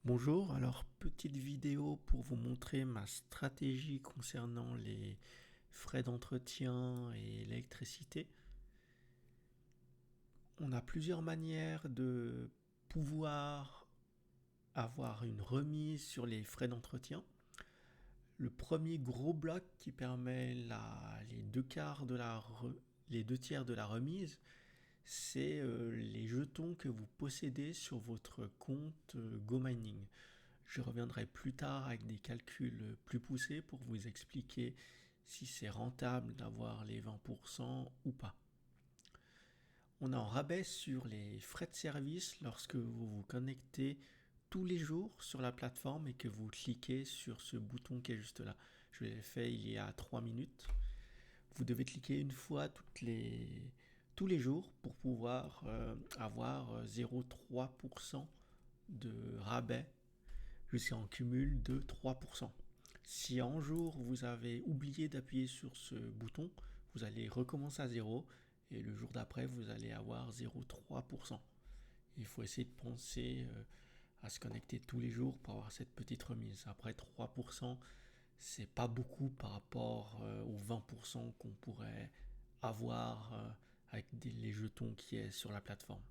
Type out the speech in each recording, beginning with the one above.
Bonjour, alors petite vidéo pour vous montrer ma stratégie concernant les frais d'entretien et l'électricité. On a plusieurs manières de pouvoir avoir une remise sur les frais d'entretien. Le premier gros bloc qui permet les les deux tiers de la remise, c'est les jetons que vous possédez sur votre compte GoMining. Je reviendrai plus tard avec des calculs plus poussés pour vous expliquer si c'est rentable d'avoir les 20% ou pas. On a un rabais sur les frais de service lorsque vous vous connectez tous les jours sur la plateforme et que vous cliquez sur ce bouton qui est juste là. Je l'ai fait il y a 3 minutes. Vous devez cliquer une fois tous les jours pour pouvoir avoir 0,3% de rabais jusqu'à un cumul de 3%. Si un jour vous avez oublié d'appuyer sur ce bouton, vous allez recommencer à zéro et le jour d'après vous allez avoir 0,3%. Il faut essayer de penser à se connecter tous les jours pour avoir cette petite remise. Après 3%, c'est pas beaucoup par rapport aux 20% qu'on pourrait avoir avec les jetons qui est sur la plateforme.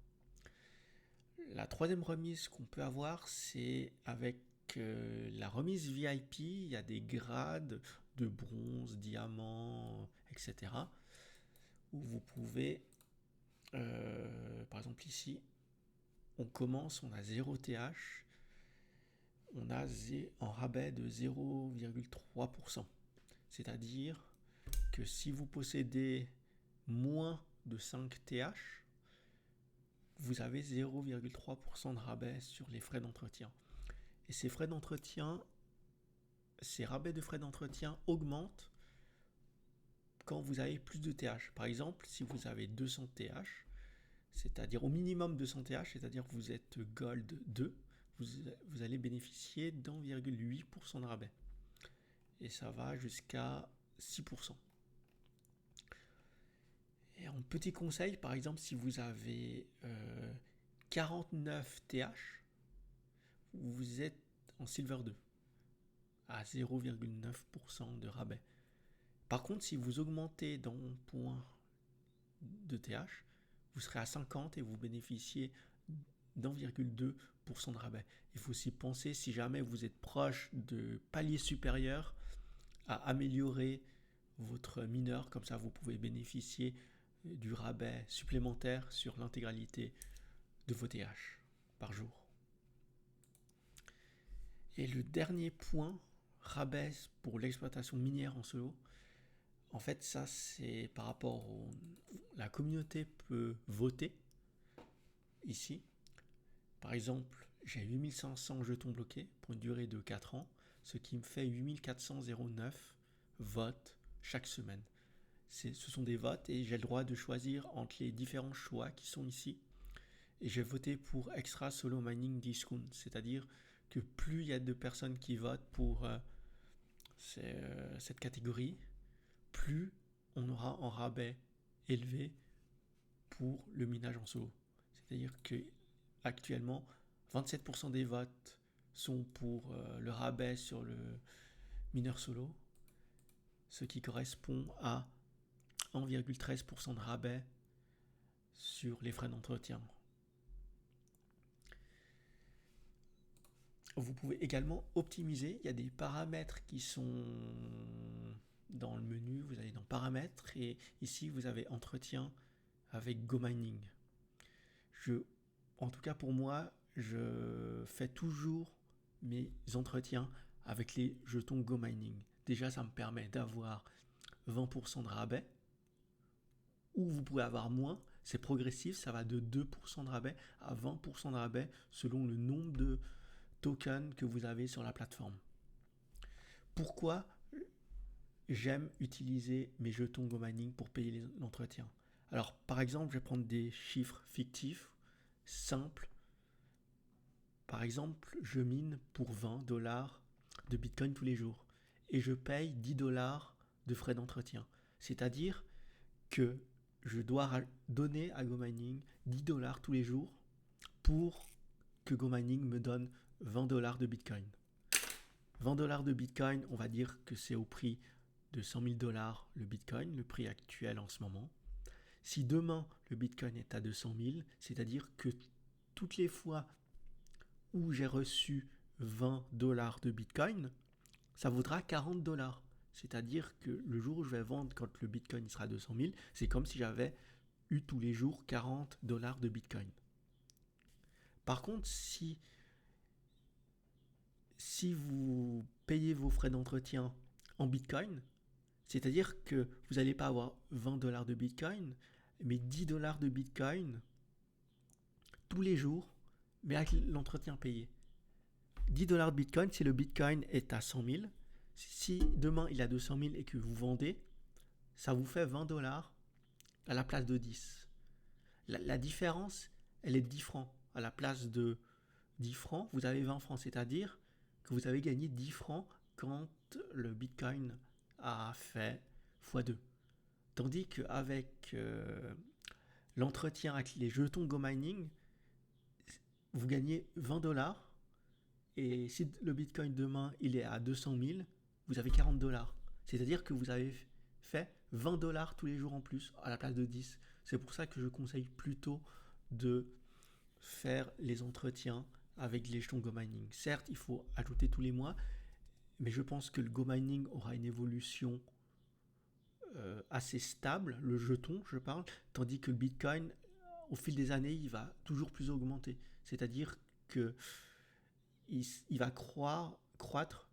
La troisième remise qu'on peut avoir, c'est avec la remise VIP. Il y a des grades de bronze, diamant, etc. Où vous pouvez, par exemple ici, on commence, on a 0 TH, on a un rabais de 0,3%. C'est-à-dire que si vous possédez moins de 5 TH, vous avez 0,3% de rabais sur les frais d'entretien. Et ces frais d'entretien, ces rabais de frais d'entretien augmentent quand vous avez plus de TH. Par exemple, si vous avez 200 TH, c'est-à-dire au minimum 200 TH, c'est-à-dire que vous êtes Gold 2, vous allez bénéficier d'1,8% de rabais. Et ça va jusqu'à 6%. Et en petit conseil, par exemple, si vous avez 49 TH, vous êtes en Silver 2 à 0,9% de rabais. Par contre, si vous augmentez d'un point de TH, vous serez à 50 et vous bénéficiez d'1,2% de rabais. Il faut aussi penser, si jamais vous êtes proche de paliers supérieurs, à améliorer votre mineur, comme ça vous pouvez bénéficier du rabais supplémentaire sur l'intégralité de vos TH par jour. Et le dernier point, rabais pour l'exploitation minière en solo. En fait, ça, c'est par rapport au... La communauté peut voter ici. Par exemple, j'ai 8500 jetons bloqués pour une durée de 4 ans, ce qui me fait 8409 votes chaque semaine. Ce sont des votes et j'ai le droit de choisir entre les différents choix qui sont ici. Et j'ai voté pour Extra Solo Mining Discount, c'est-à-dire que plus il y a de personnes qui votent pour cette catégorie, plus on aura un rabais élevé pour le minage en solo. C'est-à-dire que actuellement, 27% des votes sont pour le rabais sur le mineur solo, ce qui correspond à 1,13% de rabais sur les frais d'entretien. Vous pouvez également optimiser. Il y a des paramètres qui sont dans le menu. Vous allez dans paramètres et ici vous avez entretien avec GoMining. En tout cas pour moi, je fais toujours mes entretiens avec les jetons GoMining. Déjà, ça me permet d'avoir 20% de rabais, ou vous pouvez avoir moins. C'est progressif, ça va de 2% de rabais à 20% de rabais selon le nombre de tokens que vous avez sur la plateforme. Pourquoi j'aime utiliser mes jetons GoMining pour payer l'entretien? Alors, par exemple, je vais prendre des chiffres fictifs, simples. Par exemple, je mine pour 20 dollars de Bitcoin tous les jours et je paye 10 dollars de frais d'entretien. C'est-à-dire que je dois donner à GoMining 10 dollars tous les jours pour que GoMining me donne 20 dollars de Bitcoin. 20 dollars de Bitcoin, on va dire que c'est au prix de 100 000 dollars le Bitcoin, le prix actuel en ce moment. Si demain le Bitcoin est à 200 000, c'est-à-dire que toutes les fois où j'ai reçu 20 dollars de Bitcoin, ça vaudra 40 dollars. C'est-à-dire que le jour où je vais vendre, quand le Bitcoin sera à 200 000, c'est comme si j'avais eu tous les jours 40 dollars de Bitcoin. Par contre, si vous payez vos frais d'entretien en Bitcoin, c'est-à-dire que vous n'allez pas avoir 20 dollars de Bitcoin, mais 10 dollars de Bitcoin tous les jours, mais avec l'entretien payé. 10 dollars de Bitcoin, si le Bitcoin est à 100 000, si demain il est à 200 000 et que vous vendez, ça vous fait 20 dollars à la place de 10. La différence, elle est de 10 francs. À la place de 10 francs, vous avez 20 francs, c'est-à-dire que vous avez gagné 10 francs quand le Bitcoin a fait x2. Tandis qu'avec l'entretien avec les jetons GoMining, vous gagnez 20 dollars. Et si le Bitcoin demain il est à 200 000, vous avez 40 dollars. C'est-à-dire que vous avez fait 20 dollars tous les jours en plus à la place de 10. C'est pour ça que je conseille plutôt de faire les entretiens avec les jetons GoMining. Certes, il faut ajouter tous les mois, mais je pense que le GoMining aura une évolution assez stable, le jeton, je parle, tandis que le Bitcoin, au fil des années, il va toujours plus augmenter. C'est-à-dire que il va croître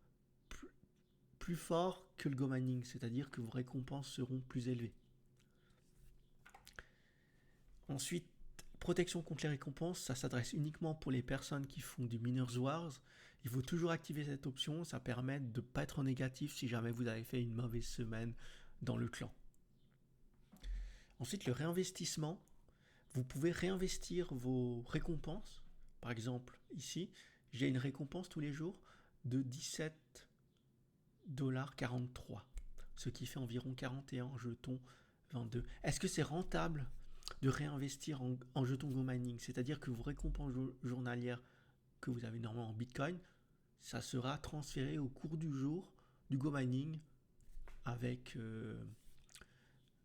plus fort que le GoMining, c'est-à-dire que vos récompenses seront plus élevées. Ensuite, protection contre les récompenses, ça s'adresse uniquement pour les personnes qui font du Miners Wars. Il faut toujours activer cette option, ça permet de ne pas être négatif si jamais vous avez fait une mauvaise semaine dans le clan. Ensuite, le réinvestissement, vous pouvez réinvestir vos récompenses. Par exemple, ici, j'ai une récompense tous les jours de 17,43$, ce qui fait environ 41 jetons 22. Est-ce que c'est rentable de réinvestir en jetons GoMining? C'est-à-dire que vos récompenses journalières que vous avez normalement en Bitcoin, ça sera transféré au cours du jour du GoMining avec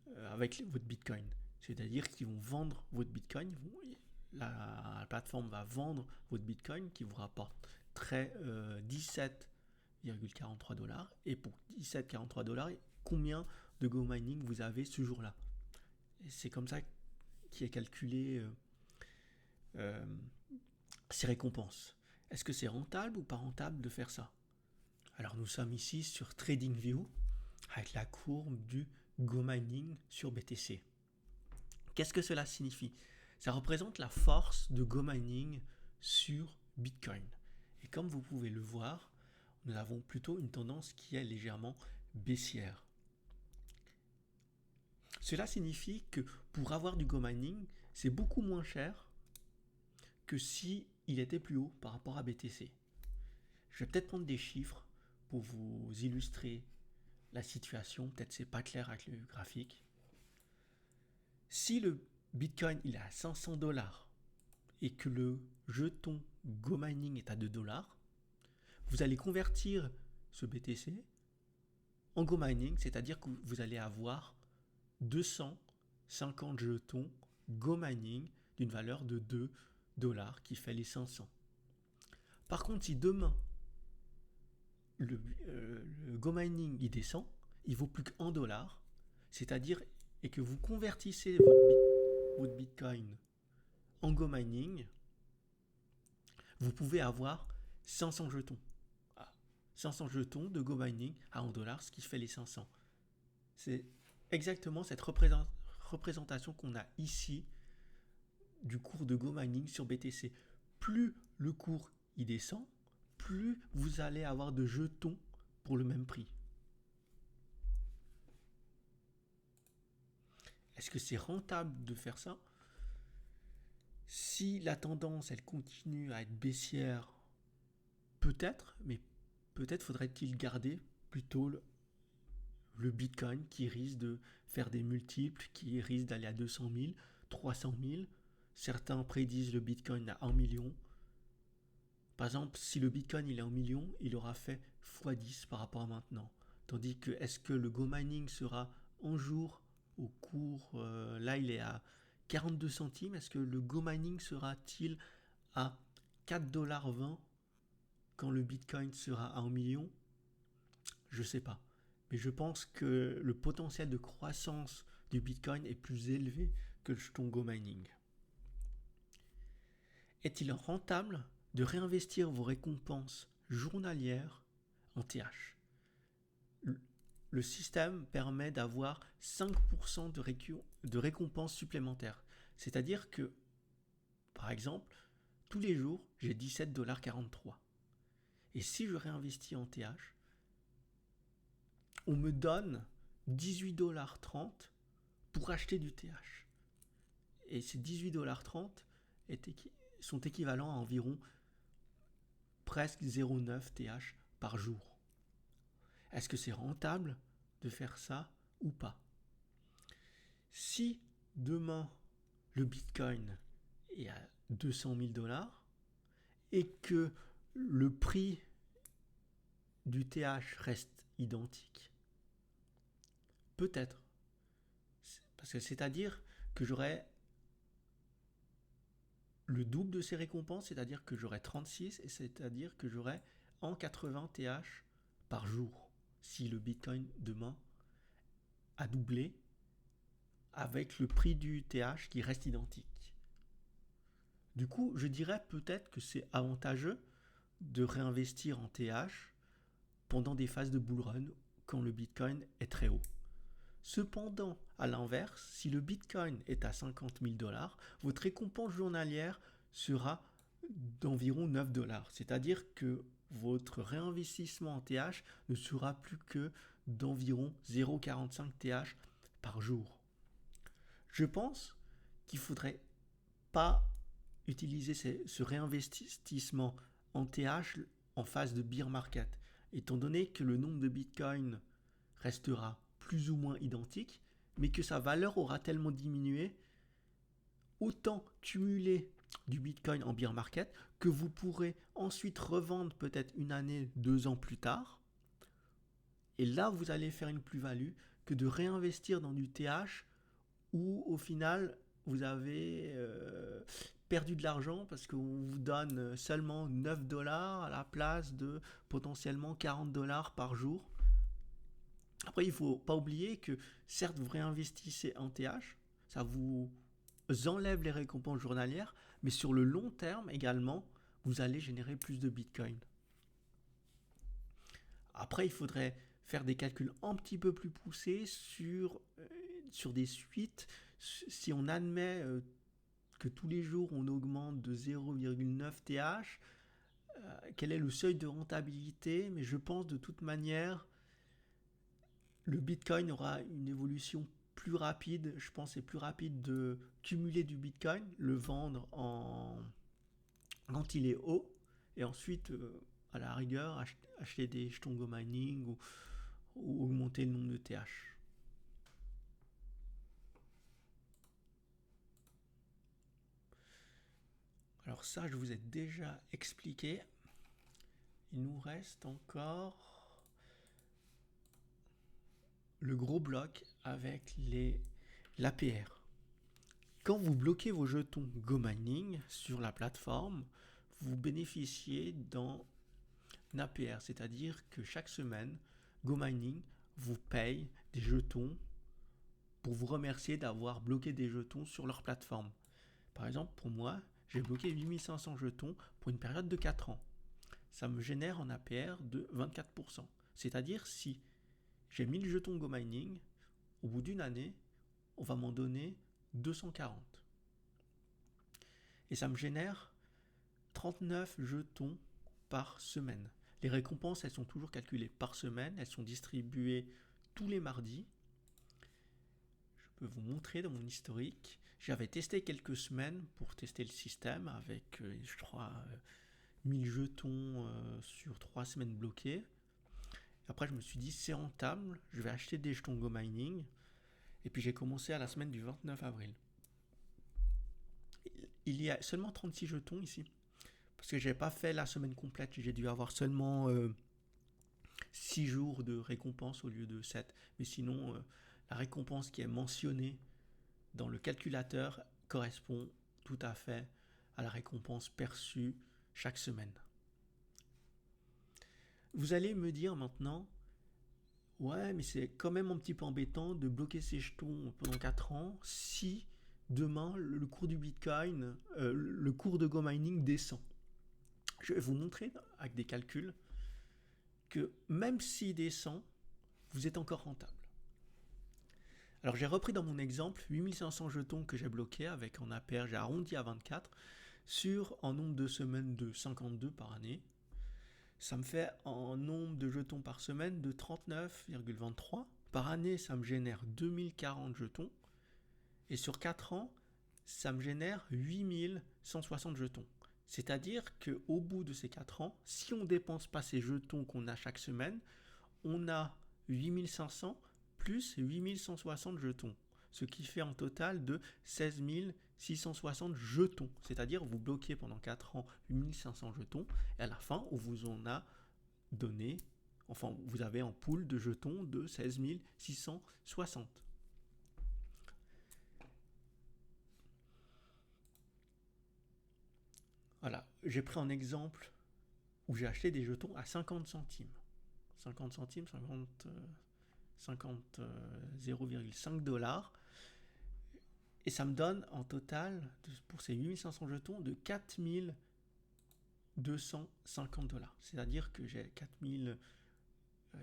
votre Bitcoin. C'est-à-dire qu'ils vont vendre votre Bitcoin, la plateforme va vendre votre Bitcoin qui vous rapporterait 17,43$. Et pour 17,43$, combien de GoMining vous avez ce jour-là? Et c'est comme ça qui est calculé ces récompenses. Est-ce que c'est rentable ou pas rentable de faire ça? Alors nous sommes ici sur TradingView avec la courbe du GoMining sur BTC. Qu'est-ce que cela signifie? Ça représente la force de GoMining sur Bitcoin. Et comme vous pouvez le voir, nous avons plutôt une tendance qui est légèrement baissière. Cela signifie que pour avoir du GoMining, c'est beaucoup moins cher que si il était plus haut par rapport à BTC. Je vais peut-être prendre des chiffres pour vous illustrer la situation. Peut-être c'est pas clair avec le graphique. Si le Bitcoin il est à 500 dollars et que le jeton GoMining est à 2 dollars, vous allez convertir ce BTC en GoMining, c'est-à-dire que vous allez avoir 250 jetons GoMining d'une valeur de 2 dollars qui fait les 500. Par contre, si demain le GoMining il descend, il vaut plus que 1 dollar, c'est-à-dire et que vous convertissez votre Bitcoin en GoMining, vous pouvez avoir 500 jetons. 500 jetons de GoMining à 1 dollar, ce qui fait les 500. C'est exactement cette représentation qu'on a ici du cours de GoMining sur BTC. Plus le cours il descend, plus vous allez avoir de jetons pour le même prix. Est-ce que c'est rentable de faire ça? Si la tendance elle continue à être baissière, peut-être, mais peut-être faudrait-il garder plutôt le Bitcoin qui risque de faire des multiples, qui risque d'aller à 200 000, 300 000. Certains prédisent le Bitcoin à 1 million. Par exemple, si le Bitcoin il est en millions, il aura fait x10 par rapport à maintenant. Tandis que est-ce que le Go Mining sera en jour au cours, là il est à 42 centimes, est-ce que le Go Mining sera-t-il à 4,20$ quand le Bitcoin sera à 1 million? Je ne sais pas. Mais je pense que le potentiel de croissance du Bitcoin est plus élevé que le jeton Go Mining. Est-il rentable de réinvestir vos récompenses journalières en TH? Le système permet d'avoir 5% de récompenses supplémentaires. C'est-à-dire que, par exemple, tous les jours, j'ai 17,43$. Et si je réinvestis en TH, on me donne 18,30$ pour acheter du TH. Et ces 18,30$ sont équivalents à environ presque 0,9 TH par jour. Est-ce que c'est rentable de faire ça ou pas? Si demain le Bitcoin est à 200 000$ et que le prix du TH reste identique, peut-être. Parce que c'est-à-dire que j'aurai le double de ces récompenses, c'est-à-dire que j'aurai 36, et c'est-à-dire que j'aurai en 80 TH par jour. Si le Bitcoin demain a doublé avec le prix du TH qui reste identique. Du coup, je dirais peut-être que c'est avantageux de réinvestir en TH pendant des phases de bull run quand le Bitcoin est très haut. Cependant, à l'inverse, si le Bitcoin est à 50 000$, votre récompense journalière sera d'environ 9$. C'est-à-dire que votre réinvestissement en TH ne sera plus que d'environ 0,45 TH par jour. Je pense qu'il ne faudrait pas utiliser ce réinvestissement en TH en phase de bear market, étant donné que le nombre de Bitcoin restera plus ou moins identique, mais que sa valeur aura tellement diminué, autant cumuler du Bitcoin en bear market que vous pourrez ensuite revendre peut-être une année, 2 ans plus tard. Et là, vous allez faire une plus-value que de réinvestir dans du TH où au final, vous avez perdu de l'argent parce qu'on vous donne seulement 9$ à la place de potentiellement 40$ par jour. Après, il ne faut pas oublier que certes, vous réinvestissez en TH, ça vous enlève les récompenses journalières, mais sur le long terme également, vous allez générer plus de Bitcoin. Après, il faudrait faire des calculs un petit peu plus poussés sur des suites. Si on admet que tous les jours on augmente de 0,9 TH, quel est le seuil de rentabilité? Mais je pense de toute manière, le Bitcoin aura une évolution plus rapide. Je pense que c'est plus rapide de cumuler du Bitcoin, le vendre quand il est haut, et ensuite, à la rigueur, acheter des jetons Go Mining ou augmenter le nombre de TH. Alors ça, je vous ai déjà expliqué. Il nous reste encore le gros bloc avec l'APR. Quand vous bloquez vos jetons Go Mining sur la plateforme, vous bénéficiez d'un APR, c'est-à-dire que chaque semaine, Go Mining vous paye des jetons pour vous remercier d'avoir bloqué des jetons sur leur plateforme. Par exemple, pour moi, j'ai bloqué 8500 jetons pour une période de 4 ans. Ça me génère un APR de 24%. C'est-à-dire si j'ai 1000 jetons Go Mining, au bout d'une année, on va m'en donner 240. Et ça me génère 39 jetons par semaine. Les récompenses, elles sont toujours calculées par semaine. Elles sont distribuées tous les mardis. Je peux vous montrer dans mon historique. J'avais testé quelques semaines pour tester le système avec, je crois, 1000 jetons sur 3 semaines bloquées. Après, je me suis dit, c'est rentable, je vais acheter des jetons Go Mining. Et puis, j'ai commencé à la semaine du 29 avril. Il y a seulement 36 jetons ici. parce que j'ai pas fait la semaine complète, j'ai dû avoir seulement 6 jours de récompense au lieu de 7. Mais sinon, la récompense qui est mentionnée dans le calculateur correspond tout à fait à la récompense perçue chaque semaine. Vous allez me dire maintenant, ouais, mais c'est quand même un petit peu embêtant de bloquer ces jetons pendant 4 ans si demain le cours du Bitcoin, le cours de Go Mining descend. Je vais vous montrer avec des calculs que même s'il descend, vous êtes encore rentable. Alors j'ai repris dans mon exemple 8500 jetons que j'ai bloqués avec en APR, j'ai arrondi à 24 sur un nombre de semaines de 52 par année. Ça me fait un nombre de jetons par semaine de 39,23. Par année, ça me génère 2040 jetons. Et sur 4 ans, ça me génère 8160 jetons. C'est-à-dire qu'au bout de ces 4 ans, si on ne dépense pas ces jetons qu'on a chaque semaine, on a 8500 plus 8160 jetons. Ce qui fait un total de 16 660 jetons. C'est-à-dire vous bloquez pendant 4 ans 8500 jetons et à la fin, on vous en a donné, enfin vous avez un pool de jetons de 16 660. Voilà, j'ai pris un exemple où j'ai acheté des jetons à 50 centimes. 50 centimes, 0,5 dollars. Et ça me donne en total, pour ces 8500 jetons, de 4250 dollars. C'est-à-dire que j'ai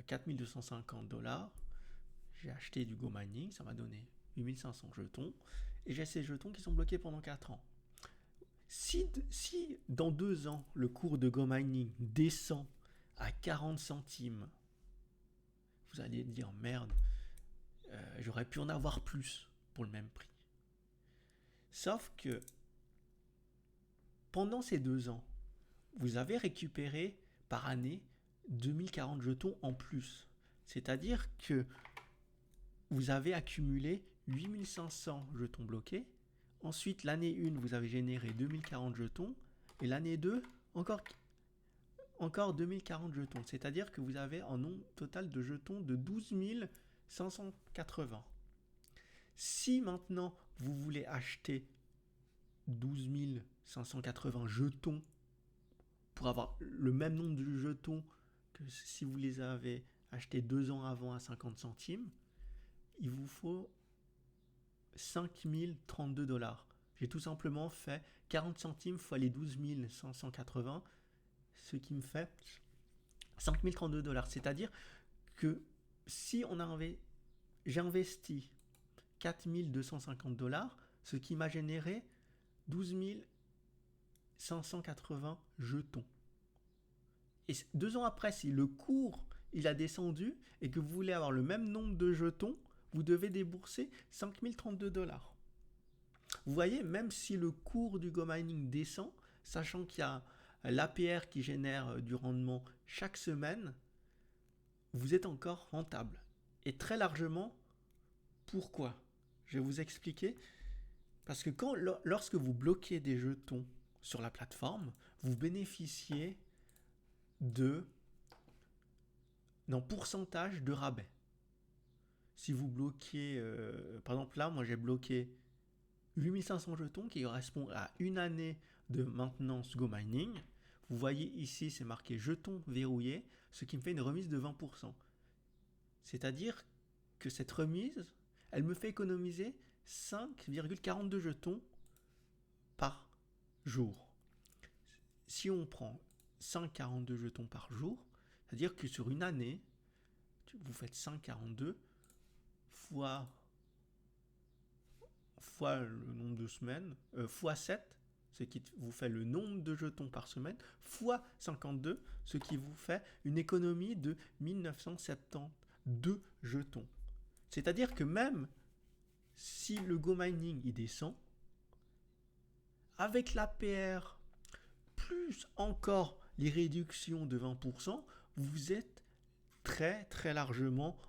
4250 dollars. J'ai acheté du Go Mining, ça m'a donné 8500 jetons. Et j'ai ces jetons qui sont bloqués pendant 4 ans. Si dans 2 ans, le cours de Go Mining descend à 40 centimes, vous allez dire merde, j'aurais pu en avoir plus pour le même prix. Sauf que pendant ces 2 ans, vous avez récupéré par année 2040 jetons en plus. C'est-à-dire que vous avez accumulé 8500 jetons bloqués. Ensuite, l'année 1, vous avez généré 2040 jetons. Et l'année 2, encore 2040 jetons. C'est-à-dire que vous avez un nombre total de jetons de 12 580. Si maintenant, vous voulez acheter 12 580 jetons pour avoir le même nombre de jetons que si vous les avez achetés 2 ans avant à 50 centimes, il vous faut 5032 dollars. J'ai tout simplement fait 40 centimes fois les 12 580, ce qui me fait 5032 dollars. C'est-à-dire que si j'ai investi 4250 dollars, ce qui m'a généré 12 580 jetons. Et 2 ans après, si le cours il a descendu et que vous voulez avoir le même nombre de jetons, vous devez débourser 5032 dollars. Vous voyez, même si le cours du Go Mining descend, sachant qu'il y a l'APR qui génère du rendement chaque semaine, vous êtes encore rentable. Et très largement, pourquoi ? Je vais vous expliquer. Parce que lorsque vous bloquez des jetons sur la plateforme, vous bénéficiez d'un pourcentage de rabais. Si vous bloquez, par exemple là, moi j'ai bloqué 8500 jetons qui correspond à une année de maintenance Go Mining. Vous voyez ici, c'est marqué jetons verrouillés, ce qui me fait une remise de 20%. C'est-à-dire que cette remise, elle me fait économiser 5,42 jetons par jour. Si on prend 5,42 jetons par jour, c'est-à-dire que sur une année, vous faites 5,42 fois le nombre de semaines, fois 7, ce qui vous fait le nombre de jetons par semaine, fois 52, ce qui vous fait une économie de 1972 jetons. C'est-à-dire que même si le Go Mining il descend, avec l'APR, plus encore les réductions de 20%, vous êtes très très largement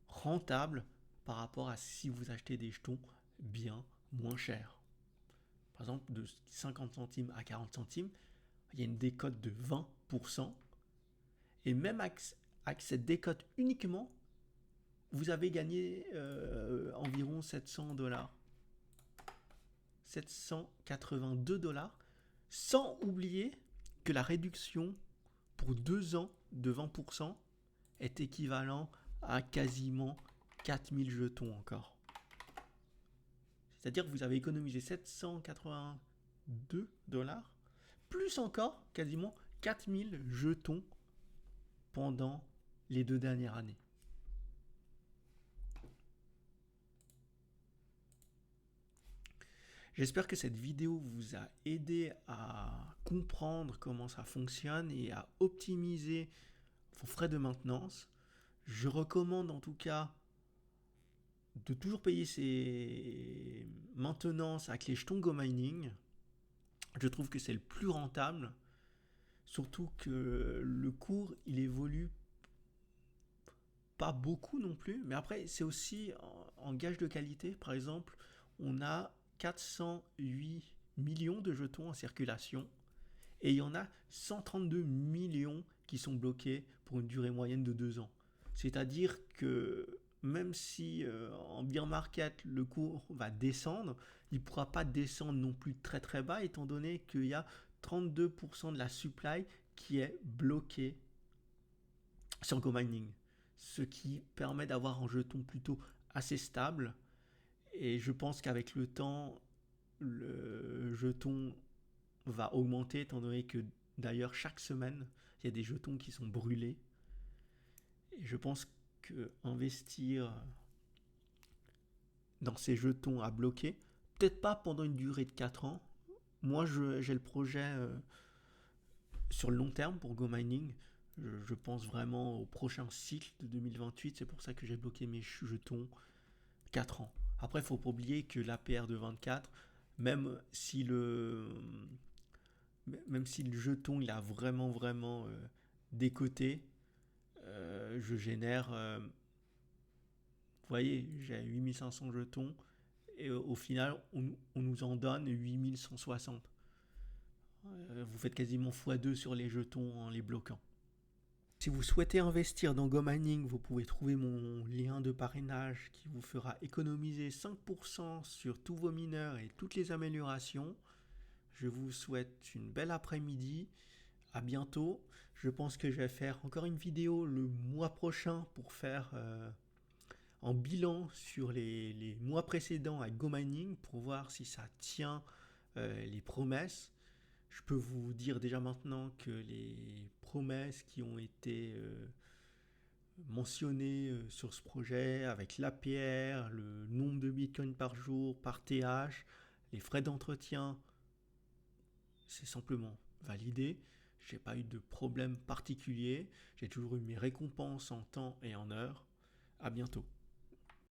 rentable par rapport à si vous achetez des jetons bien moins chers. Par exemple, de 50 centimes à 40 centimes, il y a une décote de 20%. Et même avec cette décote uniquement, vous avez gagné environ 700 dollars. 782 dollars. Sans oublier que la réduction pour 2 ans de 20% est équivalent à quasiment 4000 jetons encore. C'est-à-dire que vous avez économisé 782 dollars, plus encore quasiment 4000 jetons pendant les 2 dernières années. J'espère que cette vidéo vous a aidé à comprendre comment ça fonctionne et à optimiser vos frais de maintenance. Je recommande en tout cas de toujours payer ses maintenances avec les jetons GoMining. Je trouve que c'est le plus rentable, surtout que le cours il évolue pas beaucoup non plus, mais après c'est aussi en gage de qualité. Par exemple, on a 408 millions de jetons en circulation et il y en a 132 millions qui sont bloqués pour une durée moyenne de 2 ans. C'est-à-dire que même si en bear market le cours va descendre, il ne pourra pas descendre non plus très très bas étant donné qu'il y a 32% de la supply qui est bloquée sur GoMining. Ce qui permet d'avoir un jeton plutôt assez stable. Et je pense qu'avec le temps, le jeton va augmenter étant donné que d'ailleurs chaque semaine, il y a des jetons qui sont brûlés. Et je pense que investir dans ces jetons à bloquer, peut-être pas pendant une durée de 4 ans. Moi, j'ai le projet sur le long terme pour GoMining. Je pense vraiment au prochain cycle de 2028. C'est pour ça que j'ai bloqué mes jetons 4 ans. Après, il ne faut pas oublier que l'APR de 24, même si le jeton il a vraiment décoté, je génère, vous voyez, j'ai 8500 jetons et au final, on nous en donne 8160. Vous faites quasiment x2 sur les jetons en les bloquant. Si vous souhaitez investir dans GoMining, vous pouvez trouver mon lien de parrainage qui vous fera économiser 5% sur tous vos mineurs et toutes les améliorations. Je vous souhaite une belle après-midi. À bientôt. Je pense que je vais faire encore une vidéo le mois prochain pour faire un bilan sur les mois précédents avec GoMining pour voir si ça tient les promesses. Je peux vous dire déjà maintenant que les promesses qui ont été mentionnées sur ce projet avec l'APR, le nombre de bitcoins par jour, par TH, les frais d'entretien, c'est simplement validé. Je n'ai pas eu de problème particulier. J'ai toujours eu mes récompenses en temps et en heure. À bientôt.